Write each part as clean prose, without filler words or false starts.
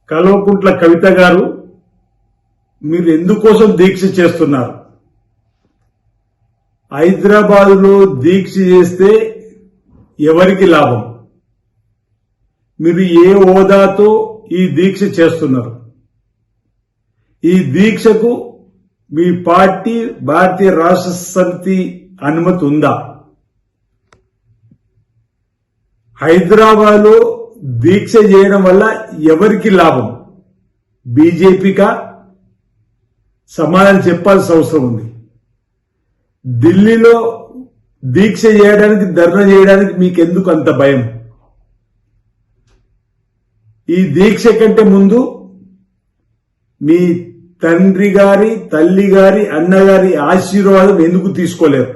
కల్వకుంట్ల కవిత గారు, మీరు ఎందుకోసం దీక్ష చేస్తున్నారు? హైదరాబాద్లో దీక్ష చేస్తే ఎవరికి లాభం? మీరు ఏ హోదాతో ఈ దీక్ష చేస్తున్నారు? ఈ దీక్షకు మీ పార్టీ భారతీయ రాష్ట్ర సమితి అనుమతి ఉందా? హైదరాబాద్ లో దీక్ష చేయడం వల్ల ఎవరికి లాభం? బీజేపీకా? సమాధానం చెప్పాల్సిన అవసరం ఉంది. ఢిల్లీలో దీక్ష చేయడానికి, ధర్నా చేయడానికి మీకెందుకు అంత భయం? ఈ దీక్ష కంటే ముందు మీ తండ్రి గారి, తల్లి గారి, అన్నగారి ఆశీర్వాదం ఎందుకు తీసుకోలేరు?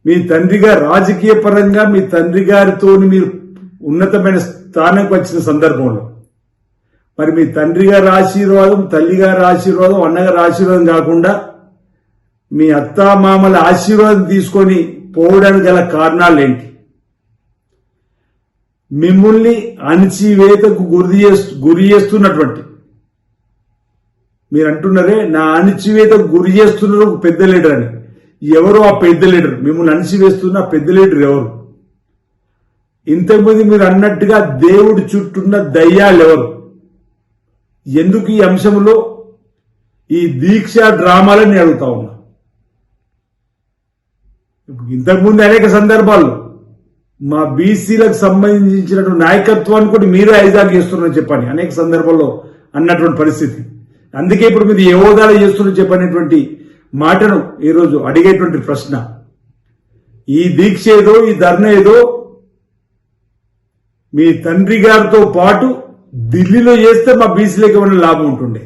మీ తండ్రి గారు రాజకీయ పరంగా మీ తండ్రి గారితో మీరు ఉన్నతమైన స్థానానికి వచ్చిన సందర్భంలో మరి మీ తండ్రి గారి ఆశీర్వాదం, తల్లి గారి ఆశీర్వాదం, అన్నగారి ఆశీర్వాదం కాకుండా మీ అత్తామామల ఆశీర్వాదం తీసుకొని పోవడానికి గల కారణాలేంటి? మిమ్మల్ని అణచివేతకు గురి చేస్తున్నటువంటి, మీరు అంటున్నారే నా అణచివేతకు గురి చేస్తున్నారు పెద్ద లీడర్ అని. ఎవరు ఆ పెద్ద లీడర్? మిమ్మల్ని అణచివేస్తున్న పెద్ద లీడర్ ఎవరు? ఇంతకుముందు మీరు అన్నట్టుగా దేవుడి చుట్టూన్న దయ్యాలు ఎవరు? ఎందుకు ఈ అంశంలో ఈ దీక్ష డ్రామాలని అడుగుతా ఉన్నా. ఇంతకుముందు అనేక సందర్భాల్లో మా బీసీలకు సంబంధించినటువంటి నాయకత్వాన్ని కూడా మీరే హైజాక్ చేస్తున్నారని చెప్పని అనేక సందర్భాల్లో అన్నటువంటి పరిస్థితి. అందుకే ఇప్పుడు మీరు ఏ హోదాలో చేస్తున్నారని చెప్పనేటువంటి మాటను ఈరోజు అడిగేటువంటి ప్రశ్న. ఈ దీక్ష ఏదో, ఈ ధర్నా ఏదో మీ తండ్రి గారితో పాటు ఢిల్లీలో చేస్తే మా బీసీలకు ఏమైనా లాభం ఉంటుండే.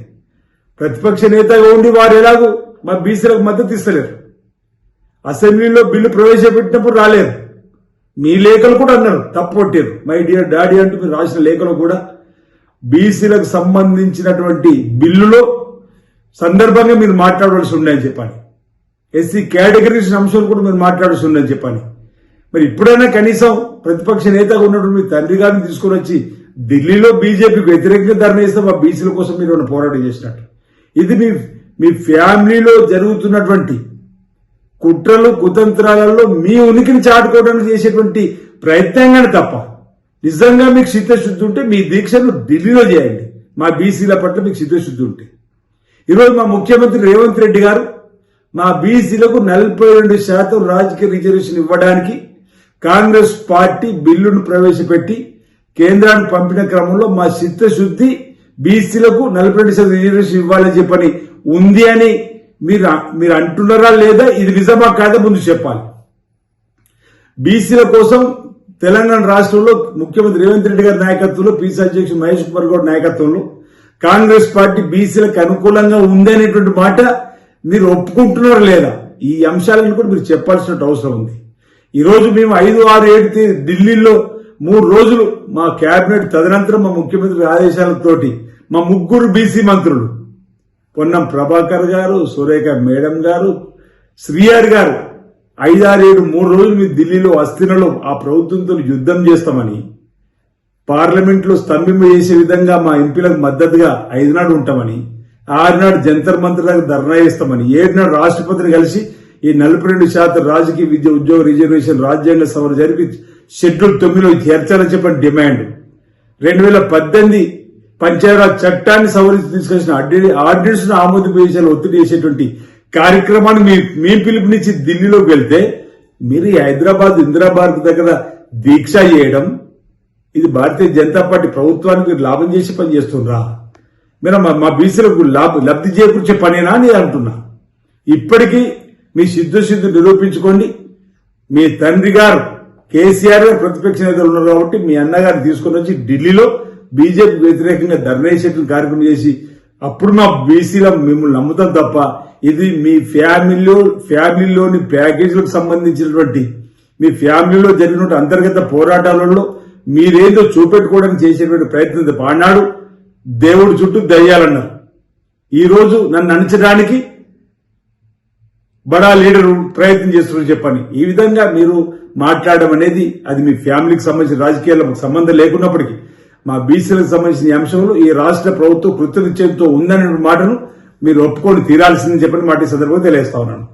ప్రతిపక్ష నేతగా ఉండి వారు ఎలాగో మా బీసీలకు మద్దతు ఇస్తలేరు. అసెంబ్లీలో బిల్లు ప్రవేశపెట్టినప్పుడు రాలేరు. మీ లేఖలు కూడా అన్నారు, తప్పొట్టారు. మై డియర్ డాడీ అంటూ మీరు రాసిన లేఖలో కూడా బీసీలకు సంబంధించినటువంటి బిల్లులో సందర్భంగా మీరు మాట్లాడవలసి ఉందని చెప్పాలి. ఎస్సీ కేటగిరీస్ అంశాలు కూడా మీరు మాట్లాడాల్సి ఉందని చెప్పాలి. మరి ఇప్పుడైనా కనీసం ప్రతిపక్ష నేతగా ఉన్నటువంటి మీ తండ్రి గారిని తీసుకుని వచ్చి ఢిల్లీలో బీజేపీకి వ్యతిరేకంగా ధర్నా చేస్తే మా బీసీల కోసం మీరు ఏమైనా పోరాటం చేసినట్టు. ఇది మీ ఫ్యామిలీలో జరుగుతున్నటువంటి కుట్రలు, కుతంత్రాలలో మీ ఉనికిని చాటుకోవడానికి చేసేటువంటి ప్రయత్నంగానే తప్ప నిజంగా మీకు చిత్తశుద్ధి ఉంటే మీ దీక్షను ఢిల్లీలో చేయండి. మా బీసీల పట్ల మీకు చిత్తశుద్ధి ఉంటే. ఈరోజు మా ముఖ్యమంత్రి రేవంత్ రెడ్డి గారు మా బీసీలకు 42% రాజకీయ రిజర్వేషన్ ఇవ్వడానికి కాంగ్రెస్ పార్టీ బిల్లును ప్రవేశపెట్టి కేంద్రానికి పంపిన క్రమంలో మా చిత్తశుద్ధి బీసీలకు 42% రిజర్వేషన్ ఇవ్వాలని చెప్పని ఉంది అని మీరు అంటున్నారా లేదా? ఇది నిజమా కాదా ముందు చెప్పాలి. బీసీల కోసం తెలంగాణ రాష్ట్రంలో ముఖ్యమంత్రి రేవంత్ రెడ్డి గారి నాయకత్వంలో, పీసీ అధ్యక్షుడు మహేష్ కుమార్ గౌడ్ నాయకత్వంలో కాంగ్రెస్ పార్టీ బీసీలకు అనుకూలంగా ఉందనేటువంటి మాట మీరు ఒప్పుకుంటున్నారా లేదా? ఈ అంశాలను కూడా మీరు చెప్పాల్సిన అవసరం ఉంది. ఈరోజు మేము 5, 6, 7 ఢిల్లీలో 3 రోజులు మా కేబినెట్ తదనంతరం మా ముఖ్యమంత్రి ఆదేశాలతోటి మా 3 బీసీ మంత్రులు పొన్నం ప్రభాకర్ గారు, సురేఖ మేడం గారు, శ్రీఆర్ గారు 5, 6, 7 3 రోజులు మీ ఢిల్లీలో అస్థినలో ఆ ప్రభుత్వంతో యుద్ధం చేస్తామని, పార్లమెంట్లో స్తంభింప చేసే విధంగా మా ఎంపీలకు మద్దతుగా 5 నాడు ఉంటామని, 6 నాడు జంతర్ మంత్రులకు ధర్నా చేస్తామని, 7 నాడు రాష్ట్రపతిని కలిసి ఈ 42% రాజకీయ విద్య ఉద్యోగ రిజర్వేషన్ రాజ్యాంగ సభ జరిపి షెడ్యూల్ 9లో చేర్చాలని చెప్పని డిమాండ్, 2018 పంచాయరాజ్ చట్టాన్ని సవరించి తీసుకొచ్చిన ఆర్డినెన్స్ ను ఆమోదింపజేసేలా ఒత్తిడి చేసేటువంటి కార్యక్రమాన్ని మీ పిలుపునిచ్చి ఢిల్లీలోకి వెళ్తే మీరు హైదరాబాద్ ఇందిరాబాద్ దగ్గర దీక్ష చేయడం, ఇది భారతీయ జనతా పార్టీ ప్రభుత్వానికి మీరు లాభం చేసే పని చేస్తుండ్రా? మీరు మా బీసీలకు లబ్ధి చేకూర్చే పనేనా అని అంటున్నా. ఇప్పటికీ మీ సిద్ధశుద్ధి నిరూపించుకోండి. మీ తండ్రి గారు కేసీఆర్ గారు ప్రతిపక్ష నేతలు ఉన్నారు కాబట్టి మీ అన్నగారిని తీసుకుని వచ్చి ఢిల్లీలో బీజేపీ వ్యతిరేకంగా ధర్నా చేసేటువంటి కార్యక్రమం చేసి అప్పుడు మా బీసీలో మిమ్మల్ని నమ్ముతాం తప్ప ఇది మీ ఫ్యామిలీలోని ప్యాకేజీలకు సంబంధించినటువంటి మీ ఫ్యామిలీలో జరిగినటువంటి అంతర్గత పోరాటాలలో మీరేందో చూపెట్టుకోవడానికి చేసేటువంటి ప్రయత్నం తప్ప. ఆనాడు దేవుడి చుట్టూ దయ్యాలన్నారు. ఈ రోజు నన్ను అణచడానికి బడా లీడరు ప్రయత్నం చేస్తున్నారని చెప్పని ఈ విధంగా మీరు మాట్లాడడం అనేది అది మీ ఫ్యామిలీకి సంబంధించిన రాజకీయాలకు సంబంధం లేకున్నప్పటికీ మా బీసీలకు సంబంధించిన అంశంలో ఈ రాష్ట్ర ప్రభుత్వం కృతనిశ్చయంతో ఉందనే మాటను మీరు ఒప్పుకొని తీరాల్సిందని చెప్పని మాట ఈ సందర్భంగా తెలియజేస్తా ఉన్నాను.